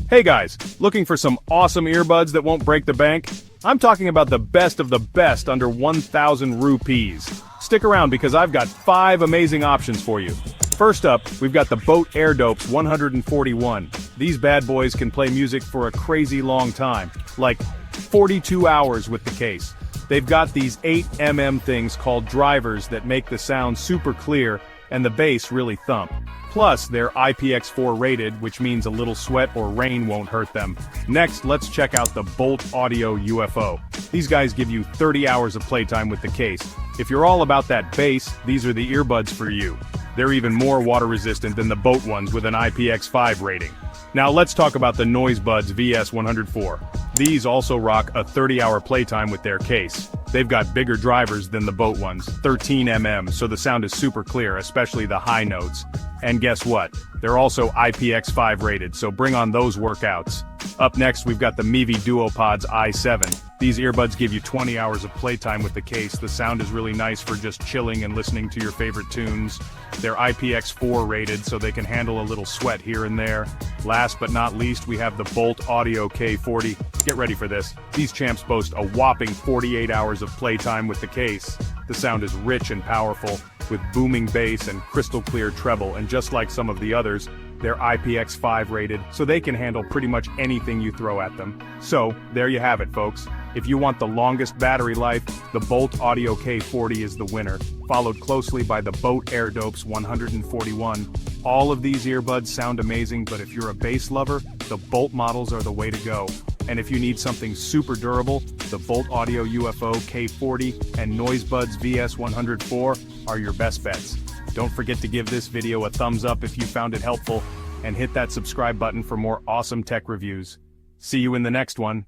Hey guys, looking for some awesome earbuds that won't break the bank? I'm talking about the best of the best under 1,000 rupees. Stick around because I've got 5 amazing options for you. First up, we've got the Boult Airdopes 141. These bad boys can play music for a crazy long time, like 42 hours with the case. They've got these 8mm things called drivers that make the sound super clear and the bass really thump. Plus, they're IPX4 rated, which means a little sweat or rain won't hurt them. Next, let's check out the Boult Audio UFO. These guys give you 30 hours of playtime with the case. If you're all about that bass, these are the earbuds for you. They're even more water resistant than the Boult ones with an IPX5 rating. Now let's talk about the Noise Buds VS104. These also rock a 30-hour playtime with their case. They've got bigger drivers than the Boult ones, 13mm, so the sound is super clear, especially the high notes. And guess what? They're also IPX5 rated, so bring on those workouts. Up next, we've got the Mivi DuoPods i7. These earbuds give you 20 hours of playtime with the case. The sound is really nice for just chilling and listening to your favorite tunes. They're IPX4 rated, so they can handle a little sweat here and there. Last but not least, we have the Boult Audio K40. Get ready for this. These champs boast a whopping 48 hours of playtime with the case. The sound is rich and powerful, with booming bass and crystal clear treble, and just like some of the others, they're IPX5 rated, so they can handle pretty much anything you throw at them. So, there you have it, folks. If you want the longest battery life, the Boult Audio K40 is the winner, followed closely by the Boult Airdopes 141. All of these earbuds sound amazing, but if you're a bass lover, the Boult models are the way to go. And if you need something super durable, the Boult Audio UFO K40 and Noise Buds VS104 are your best bets. Don't forget to give this video a thumbs up if you found it helpful, and hit that subscribe button for more awesome tech reviews. See you in the next one.